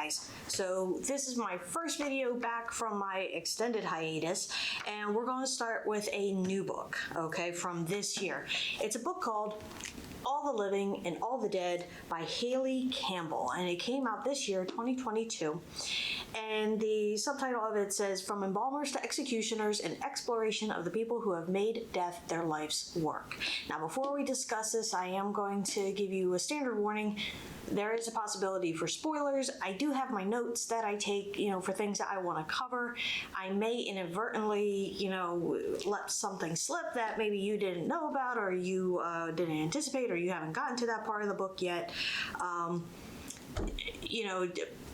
guys. So this is my first video back from my extended hiatus, and we're going to start with a new book, okay, from this year. It's a book called All the Living and All the Dead by Hayley Campbell, and it came out this year, 2022. And the subtitle of it says, From Embalmers to Executioners, an exploration of the people who have made death their life's work. Now, before we discuss this, I am going to give you a standard warning. There is a possibility for spoilers. I do have my notes that I take, for things that I want to cover. I may inadvertently, let something slip that maybe you didn't know about, or you didn't anticipate, or you haven't gotten to that part of the book yet.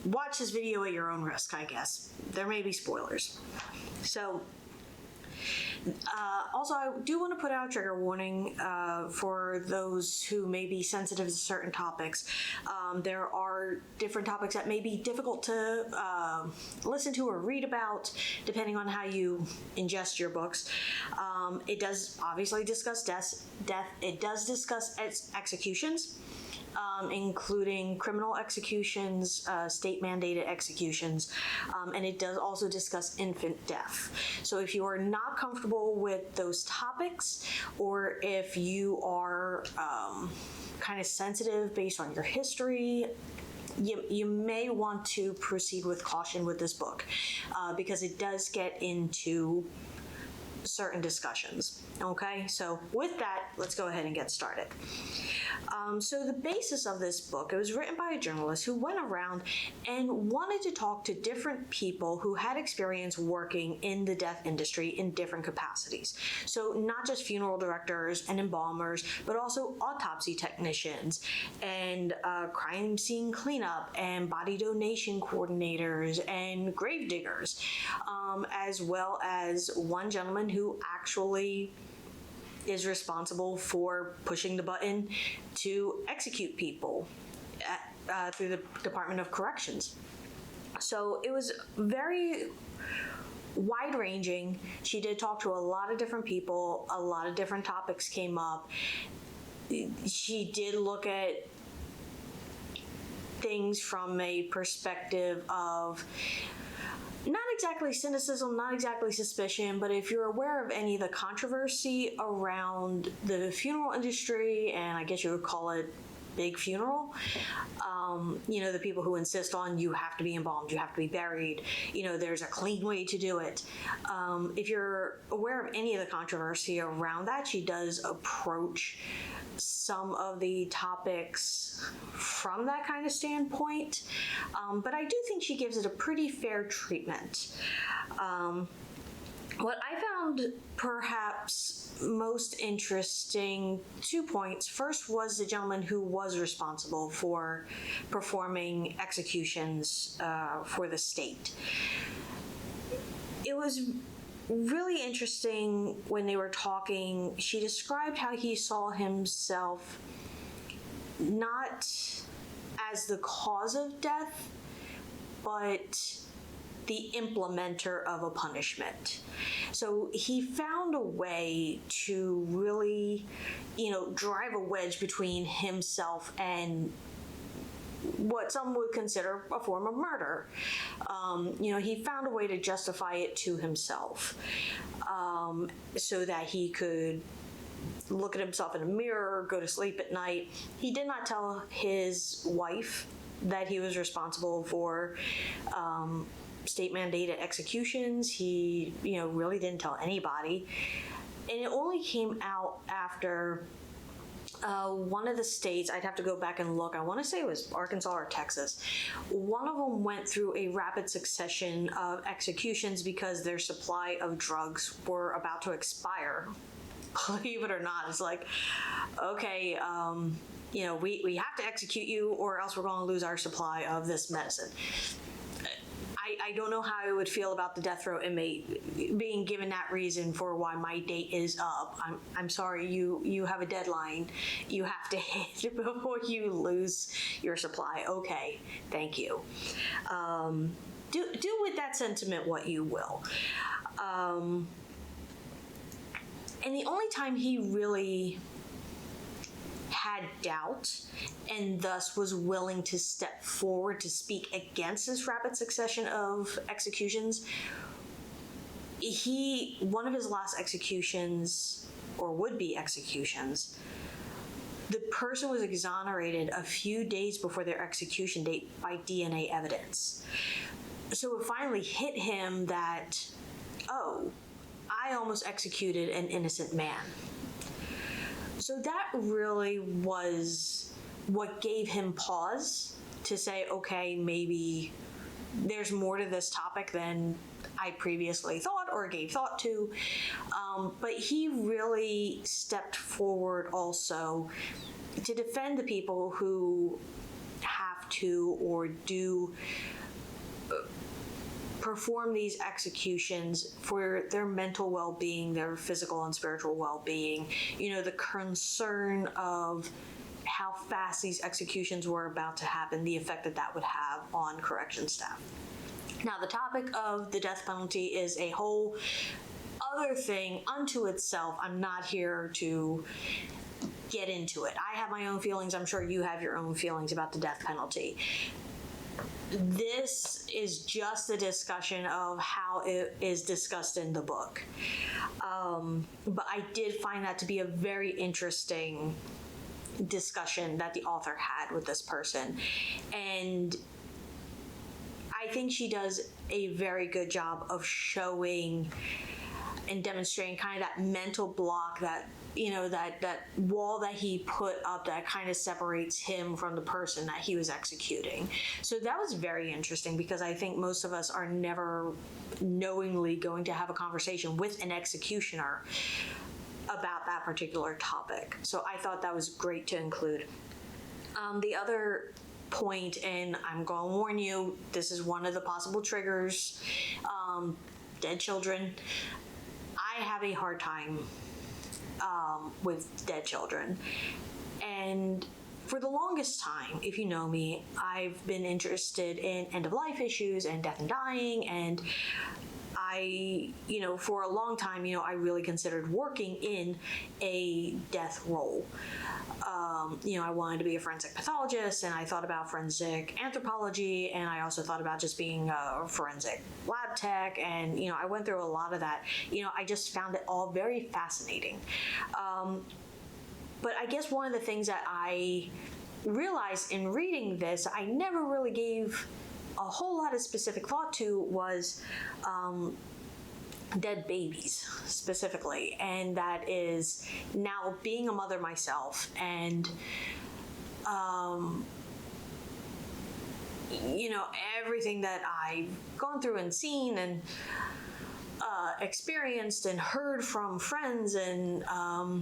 Watch this video at your own risk, I guess. There may be spoilers. So, also, I do want to put out a trigger warning for those who may be sensitive to certain topics. There are different topics that may be difficult to listen to or read about, depending on how you ingest your books. It does obviously discuss death. It does discuss executions, including criminal executions, state-mandated executions, and it does also discuss infant death. So if you are not comfortable with those topics, or if you are kind of sensitive based on your history, you may want to proceed with caution with this book, because it does get into certain discussions. Okay, so with that, let's go ahead and get started. So the basis of this book, it was written by a journalist who went around and wanted to talk to different people who had experience working in the death industry in different capacities. So not just funeral directors and embalmers, but also autopsy technicians and crime scene cleanup and body donation coordinators and grave diggers, as well as one gentleman who actually is responsible for pushing the button to execute people through the Department of Corrections. So it was very wide-ranging. She did talk to a lot of different people. A lot of different topics came up. She did look at things from a perspective of not exactly cynicism, not exactly suspicion, but if you're aware of any of the controversy around the funeral industry, and I guess you would call it big funeral, the people who insist on you have to be embalmed, you have to be buried, there's a clean way to do it. If you're aware of any of the controversy around that, she does approach some of the topics from that kind of standpoint. But I do think she gives it a pretty fair treatment. What I found perhaps most interesting, 2 points. First was the gentleman who was responsible for performing executions for the state. It was really interesting when they were talking. She described how he saw himself not as the cause of death, but the implementer of a punishment. So he found a way to really, drive a wedge between himself and what some would consider a form of murder. He found a way to justify it to himself, so that he could look at himself in a mirror, go to sleep at night. He did not tell his wife that he was responsible for state-mandated executions. He, really didn't tell anybody. And it only came out after one of the states, I'd have to go back and look, I want to say it was Arkansas or Texas. One of them went through a rapid succession of executions because their supply of drugs were about to expire. Believe it or not, it's like, okay, we have to execute you or else we're going to lose our supply of this medicine. I don't know how I would feel about the death row inmate being given that reason for why my date is up. I'm sorry, you have a deadline you have to hit before you lose your supply. Okay, thank you. Do with that sentiment what you will. And the only time he really had doubt and thus was willing to step forward to speak against this rapid succession of executions. One of his last executions, or would-be executions, the person was exonerated a few days before their execution date by DNA evidence. So it finally hit him that, oh, I almost executed an innocent man. So that really was what gave him pause to say, okay, maybe there's more to this topic than I previously thought or gave thought to. But he really stepped forward also to defend the people who have to or do perform these executions for their mental well-being, their physical and spiritual well-being, the concern of how fast these executions were about to happen, the effect that would have on correction staff. Now, the topic of the death penalty is a whole other thing unto itself. I'm not here to get into it. I have my own feelings. I'm sure you have your own feelings about the death penalty. This is just a discussion of how it is discussed in the book. But I did find that to be a very interesting discussion that the author had with this person. And I think she does a very good job of showing and demonstrating kind of that mental block, that that wall that he put up that kind of separates him from the person that he was executing. So that was very interesting, because I think most of us are never knowingly going to have a conversation with an executioner about that particular topic. So I thought that was great to include. The other point, and I'm going to warn you, this is one of the possible triggers, dead children. I have a hard time with dead children. And for the longest time, if you know me, I've been interested in end-of-life issues and death and dying, and I, for a long time, I really considered working in a death role. I wanted to be a forensic pathologist, and I thought about forensic anthropology, and I also thought about just being a forensic lab tech, and, I went through a lot of that. I just found it all very fascinating. But I guess one of the things that I realized in reading this, I never really gave a whole lot of specific thought to, was dead babies specifically. And that is now being a mother myself, and everything that I've gone through and seen and experienced and heard from friends, and I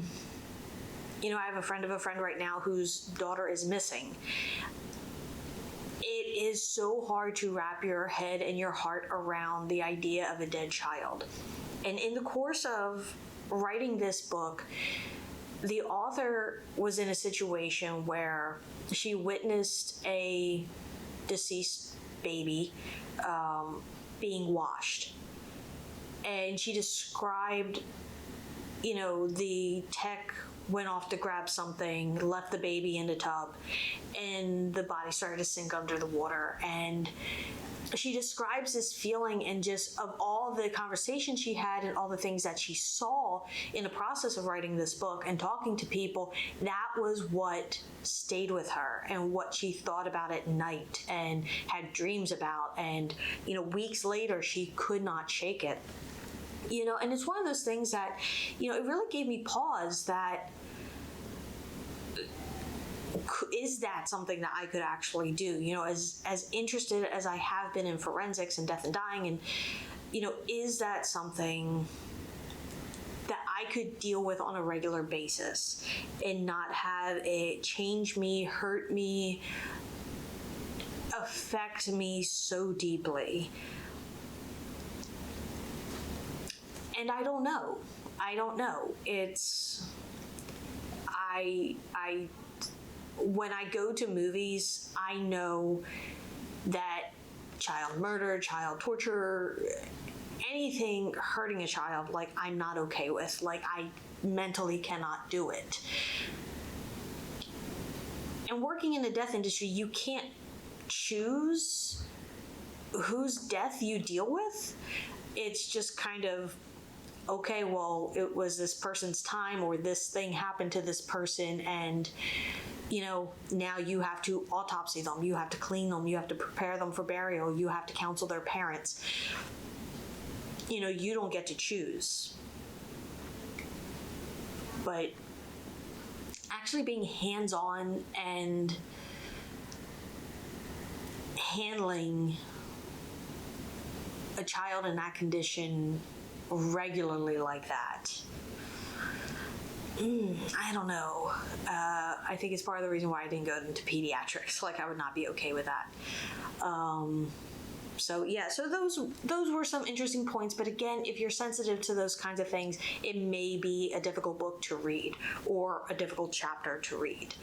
have a friend of a friend right now whose daughter is missing. It is so hard to wrap your head and your heart around the idea of a dead child. And in the course of writing this book, the author was in a situation where she witnessed a deceased baby being washed. And she described, the tech went off to grab something, left the baby in the tub, and the body started to sink under the water. And she describes this feeling, and just of all the conversations she had and all the things that she saw in the process of writing this book and talking to people, that was what stayed with her and what she thought about at night and had dreams about. And, weeks later, she could not shake it. And it's one of those things that, it really gave me pause, that is that something that I could actually do? As interested as I have been in forensics and death and dying, and, is that something that I could deal with on a regular basis and not have it change me, hurt me, affect me so deeply? And I don't know. When I go to movies, I know that child murder, child torture, anything hurting a child, I'm not okay with. I mentally cannot do it. And working in the death industry, you can't choose whose death you deal with. It's just kind of, okay, well, it was this person's time, or this thing happened to this person, and now you have to autopsy them, you have to clean them, you have to prepare them for burial, you have to counsel their parents. You don't get to choose. But actually being hands-on and handling a child in that condition regularly like that, I don't know. I think it's part of the reason why I didn't go into pediatrics. Like, I would not be okay with that. So those were some interesting points. But again, if you're sensitive to those kinds of things, it may be a difficult book to read or a difficult chapter to read.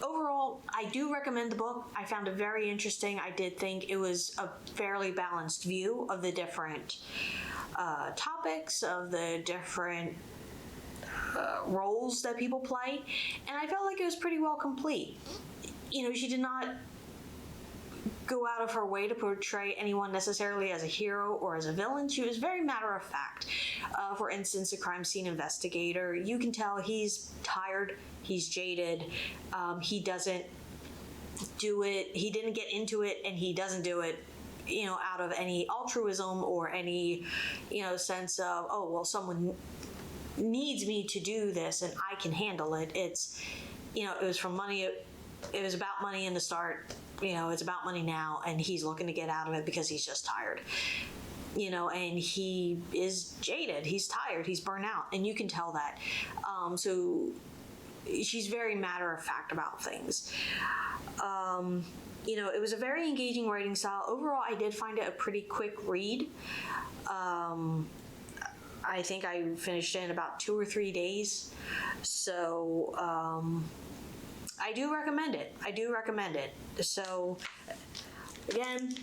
Overall, I do recommend the book. I found it very interesting. I did think it was a fairly balanced view of the different topics, of the different roles that people play, and I felt like it was pretty well complete. She did not go out of her way to portray anyone necessarily as a hero or as a villain. She was very matter of fact. For instance, a crime scene investigator, you can tell he's tired, he's jaded, he doesn't do it, he didn't get into it, and he doesn't do it out of any altruism or any sense of, oh, well, someone needs me to do this and I can handle it. It's it was from money, it was about money in the start, it's about money now, and he's looking to get out of it because he's just tired, and he is jaded, he's tired, he's burnt out, and you can tell that. So she's very matter of fact about things. It was a very engaging writing style. Overall, I did find it a pretty quick read. I think I finished it in about 2 or 3 days. So I do recommend it. So again,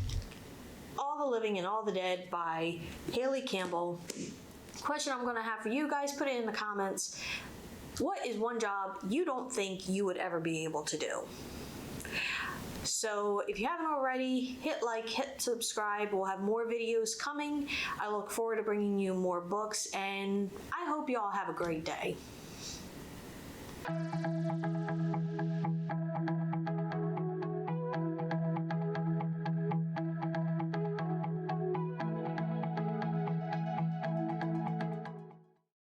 All the Living and All the Dead by Hayley Campbell. Question I'm going to have for you guys, put it in the comments. What is one job you don't think you would ever be able to do? So if you haven't already, hit like, hit subscribe. We'll have more videos coming. I look forward to bringing you more books, and I hope you all have a great day.